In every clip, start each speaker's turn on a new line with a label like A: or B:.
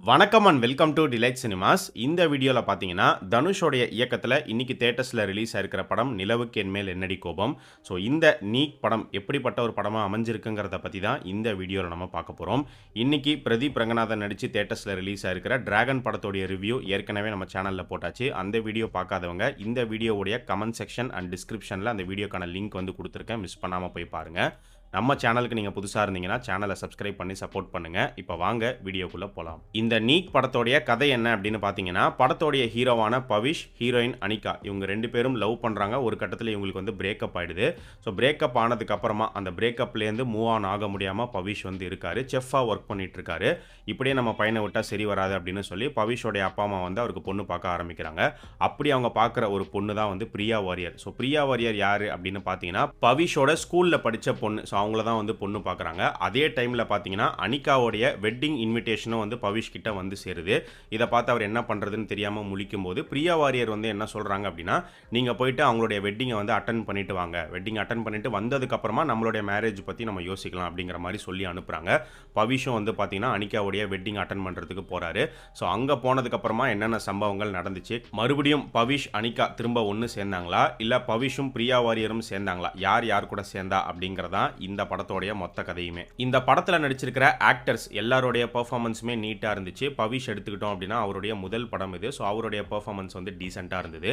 A: வணக்கம் and welcome to delight cinemas. இந்த வீடியோவில் பார்த்தீங்கன்னா தனுஷோடைய இயக்கத்தில் இன்னைக்கு தேட்டர்ஸில் ரிலீஸ் ஆயிருக்கிற படம் நிலவுக்கு என்மேல் என்னடி கோபம். ஸோ இந்த நீக் படம் எப்படிப்பட்ட ஒரு படமாக அமைஞ்சிருக்குங்கிறத பற்றி தான் இந்த வீடியோவில் நம்ம பார்க்க போகிறோம். இன்னைக்கு பிரதீப் ரங்கநாதன் நடித்து தேட்டர்ஸில் ரிலீஸ் ஆயிருக்கிற டிராகன் படத்தோடைய ரிவ்யூ ஏற்கனவே நம்ம சேனலில் போட்டாச்சு. அந்த வீடியோ பார்க்காதவங்க இந்த வீடியோவுடைய கமெண்ட் செக்ஷன் அண்ட் டிஸ்கிரிப்ஷனில் அந்த வீடியோக்கான லிங்க் வந்து கொடுத்துருக்கேன், மிஸ் பண்ணாமல் போய் பாருங்கள். நம்ம சேனலுக்கு நீங்கள் புதுசாக இருந்தீங்கன்னா சேனலை சப்ஸ்கிரைப் பண்ணி சப்போர்ட் பண்ணுங்கள். இப்போ வாங்க வீடியோக்குள்ளே போகலாம். இந்த நீக் படத்தோடைய கதை என்ன அப்படின்னு பார்த்தீங்கன்னா, படத்தோடைய ஹீரோவான பவிஷ், ஹீரோயின் அனிகா, இவங்க ரெண்டு பேரும் லவ் பண்ணுறாங்க. ஒரு கட்டத்தில் இவங்களுக்கு வந்து பிரேக்கப் ஆகிடுது. ஸோ பிரேக்கப் ஆனதுக்கப்புறமா அந்த பிரேக்கப்லேருந்து மூவ் ஆன் ஆக முடியாமல் பவிஷ் வந்து இருக்காரு, செஃப்பாக ஒர்க் பண்ணிட்டு இருக்காரு. இப்படியே நம்ம பையனை விட்டால் சரி வராது அப்படின்னு சொல்லி பவிஷோடைய அப்பா அம்மா வந்து அவருக்கு பொண்ணு பார்க்க ஆரம்பிக்கிறாங்க. அப்படி அவங்க பார்க்குற ஒரு பொண்ணு தான் வந்து பிரியா வாரியர். ஸோ பிரியா வாரியர் யார் அப்படின்னு பார்த்தீங்கன்னா, பவிஷோட ஸ்கூலில் படித்த பொண்ணு. ஸோ அவங்கள தான் வந்து பொண்ணு பார்க்குறாங்க. அதே டைமில் பார்த்தீங்கன்னா அனிகாவோடைய வெட்டிங் இன்விடேஷனும் வந்து பவிஷ் கிட்ட வந்து சேருது. இதை பார்த்து அவர் என்ன பண்ணுறதுன்னு தெரியாமல் முழிக்கும் போது பிரியா வாரியர் வந்து என்ன சொல்கிறாங்க அப்படின்னா, நீங்கள் போயிட்டு அவங்களுடைய வெட்டிங்கை வந்து அட்டன் பண்ணிட்டு வாங்க, வெட்டிங் அட்டன் பண்ணிட்டு வந்ததுக்கப்புறமா நம்மளுடைய மேரேஜ் பற்றி நம்ம யோசிக்கலாம் அப்படிங்கிற மாதிரி சொல்லி அனுப்புகிறாங்க. பவிஷும் வந்து பார்த்தீங்கன்னா அனிகாவுடைய வெட்டிங் அட்டன் பண்ணுறதுக்கு போகிறாரு. ஸோ அங்கே போனதுக்கப்புறமா என்னென்ன சம்பவங்கள் நடந்துச்சு, மறுபடியும் பவிஷ் அனிகா திரும்ப ஒன்று சேர்ந்தாங்களா, இல்லை பவிஷும் பிரியா வாரியரும் சேர்ந்தாங்களா, யார் யார் கூட சேர்ந்தா அப்படிங்கிறதான் இந்த படத்தோடைய மொத்த கதையுமே. இந்த படத்தில் நடிச்சிருக்கிற ஆக்டர்ஸ் எல்லாருடைய பெர்ஃபார்மன்ஸுமே நீட்டாக இருந்துச்சு. பவிஷ் எடுத்துக்கிட்டோம் அப்படின்னா அவருடைய முதல் படம் இது. ஸோ அவருடைய பெர்ஃபார்மன்ஸ் வந்து டீசெண்டாக இருந்தது.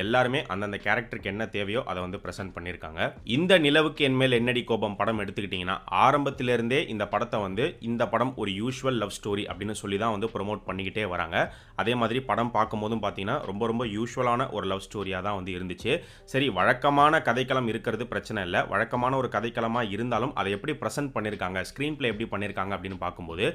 A: எல்லாருமே அந்தந்த கேரக்டருக்கு என்ன தேவையோ அதை வந்து ப்ரெசென்ட் பண்ணியிருக்காங்க. இந்த நிலவுக்கு என்மேல் என்னடி கோபம் படம் எடுத்துக்கிட்டிங்கன்னா ஆரம்பத்திலிருந்தே இந்த படத்தை வந்து இந்த படம் ஒரு யூஷுவல் லவ் ஸ்டோரி அப்படின்னு சொல்லி தான் வந்து ப்ரொமோட் பண்ணிக்கிட்டே வராங்க. அதே மாதிரி படம் பார்க்கும்போதும் பார்த்தீங்கன்னா ரொம்ப யூஷுவலான ஒரு லவ் ஸ்டோரியாக தான் வந்து இருந்துச்சு. சரி, வழக்கமான கதைக்களம் இருக்கிறது பிரச்சனை இல்லை. வழக்கமான ஒரு கதைக்களமாக இருந்தாலும் அதை எப்படி ப்ரெசென்ட் பண்ணியிருக்காங்க, ஸ்க்ரீன் பிளே எப்படி பண்ணியிருக்காங்க அப்படின்னு பார்க்கும்போது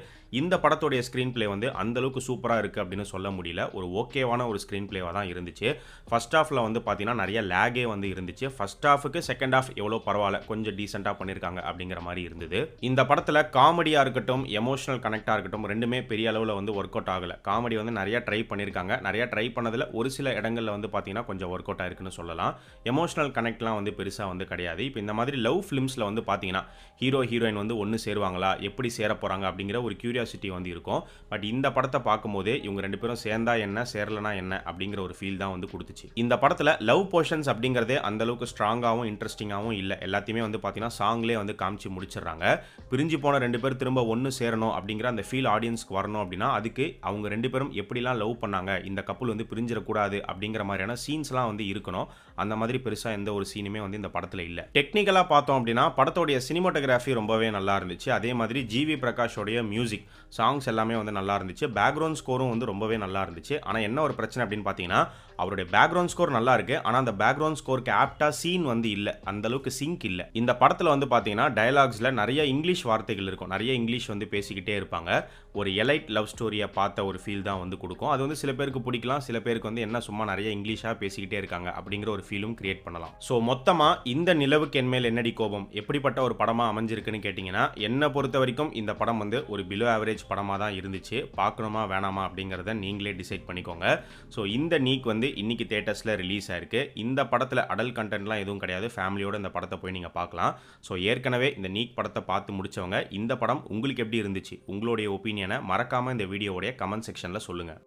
A: இந்த படத்தோடைய ஸ்க்ரீன் பிளே வந்து அந்தளவுக்கு சூப்பராக இருக்குது அப்படின்னு சொல்ல முடியல. ஒரு ஓகேவான ஒரு ஸ்க்ரீன் பிளேவாக தான் இருந்துச்சு. ஃபர்ஸ்ட் ஹாஃபில் வந்து பார்த்தீங்கன்னா நிறைய லேகே வந்து இருந்துச்சு. ஃபர்ஸ்ட் ஹாஃபுக்கு செகண்ட் ஹாஃப் எவ்வளோ பரவாயில்ல, கொஞ்சம் டீசெண்டாக பண்ணியிருக்காங்க அப்படிங்கிற மாதிரி இருந்தது. இந்த படத்தில் காமெடியாக இருக்கட்டும், எமோஷனல் கனெக்டாக இருக்கட்டும், ரெண்டுமே பெரிய அளவில் வந்து ஒர்க் அவுட் ஆகலை. காமெடி வந்து நிறைய ட்ரை பண்ணியிருக்காங்க. நிறைய ட்ரை பண்ணதில் ஒரு சில இடங்களில் வந்து பார்த்தீங்கன்னா கொஞ்சம் ஒர்க் அவுட் ஆயிருக்குன்னு சொல்லலாம். எமோஷனல் கனெக்ட்லாம் வந்து பெருசாக வந்து கிடையாது. இப்போ இந்த மாதிரி லவ் ஃபிலிம்ஸில் வந்து பார்த்தீங்கன்னா ஹீரோ ஹீரோயின் வந்து ஒன்று சேருவாங்களா, எப்படி சேர போகிறாங்க அப்படிங்கிற ஒரு கியூரியாசிட்டி வந்து இருக்கும். பட் இந்த படத்தை பார்க்கும்போதே இவங்க ரெண்டு பேரும் சேர்ந்தா என்ன, சேரலனா என்ன அப்படிங்கிற ஒரு ஃபீல் தான் வந்து கொடுத்துச்சு. இந்த படத்தில் லவ் போர்ஷன்ஸ் அப்படிங்கிறதே அந்தளவுக்கு ஸ்ட்ராங்காகவும் இன்ட்ரெஸ்டிங்காகவும் இல்லை. எல்லாத்தையுமே வந்து பார்த்தீங்கன்னா சாங்லேயே வந்து காமிச்சு முடிச்சிடுறாங்க. பிரிஞ்சு போன ரெண்டு பேர் திரும்ப ஒன்று சேரணும் அப்படிங்கிற அந்த ஃபீல் ஆடியன்ஸ்க்கு வரணும் அப்படின்னா அதுக்கு அவங்க ரெண்டு பேரும் எப்படிலாம் லவ் பண்ணாங்க, இந்த கப்புள் வந்து பிரிஞ்சிடக்கூடாது அப்படிங்கிற மாதிரியான சீன்ஸ்லாம் வந்து இருக்கணும். அந்த மாதிரி பெருசாக எந்த ஒரு சீனுமே வந்து இந்த படத்தில் இல்லை. டெக்னிக்கலாக பார்த்தோம் அப்படின்னா படத்தோடைய சினிமாட்டோகிராஃபி ரொம்பவே நல்லா இருந்துச்சு. அதே மாதிரி ஜிவி பிரகாஷோடைய மியூசிக் சாங்ஸ் எல்லாமே வந்து நல்லா இருந்துச்சு. பேக்ரவுண்ட் ஸ்கோரும் வந்து ரொம்பவே நல்லா இருந்துச்சு. ஆனால் என்ன ஒரு பிரச்சனை அப்படின்னு பார்த்தீங்கன்னா, அவருடைய பேக்ரவுண்ட் ஸ்கோர் நல்லா இருக்கு, ஆனால் அந்த பேக்ரவுண்ட் ஸ்கோருக்கு ஆப்டா சீன் வந்து இல்லை, அந்த அளவுக்கு சிங்க் இல்லை. இந்த படத்தில் வந்து பார்த்தீங்கன்னா டயலாக்ஸில் நிறைய இங்கிலீஷ் வார்த்தைகள் இருக்கும், நிறைய இங்கிலீஷ் வந்து பேசிக்கிட்டே இருப்பாங்க. ஒரு எலைட் லவ் ஸ்டோரியை பார்த்த ஒரு ஃபீல் தான் வந்து கொடுக்கும். அது வந்து சில பேருக்கு பிடிக்கலாம், சில பேருக்கு வந்து என்ன சும்மா நிறைய இங்கிலீஷாக பேசிக்கிட்டே இருக்காங்க அப்படிங்கிற ஒரு ஃபீலும் கிரியேட் பண்ணலாம். ஸோ மொத்தமாக இந்த நிலவுக்கு என்மேல் என்னடி கோபம் எப்படிப்பட்ட ஒரு படமாக அமைஞ்சிருக்குன்னு கேட்டிங்கன்னா, என்னை பொறுத்த வரைக்கும் இந்த படம் வந்து ஒரு பிலோ ஆவரேஜ் படமாக தான் இருந்துச்சு. பார்க்கணுமா வேணாமா அப்படிங்கிறத நீங்களே டிசைட் பண்ணிக்கோங்க. ஸோ இந்த நீக் வந்து இன்னைக்கு தியேட்டர்ஸில் ரிலீஸ் ஆயிருக்கு. இந்த படத்தில் அடல்ட் கண்டென்ட்லாம் எதுவும் கிடையாது. ஃபேமிலியோட இந்த படத்தை போய் நீங்கள் பார்க்கலாம். ஸோ ஏற்கனவே இந்த நீக் படத்தை பார்த்து முடிச்சவங்க இந்த படம் உங்களுக்கு எப்படி இருந்துச்சு, உங்களுடைய ஒப்பீனியனை மறக்காமல் இந்த வீடியோவுடைய கமெண்ட் செக்ஷனில் சொல்லுங்கள்.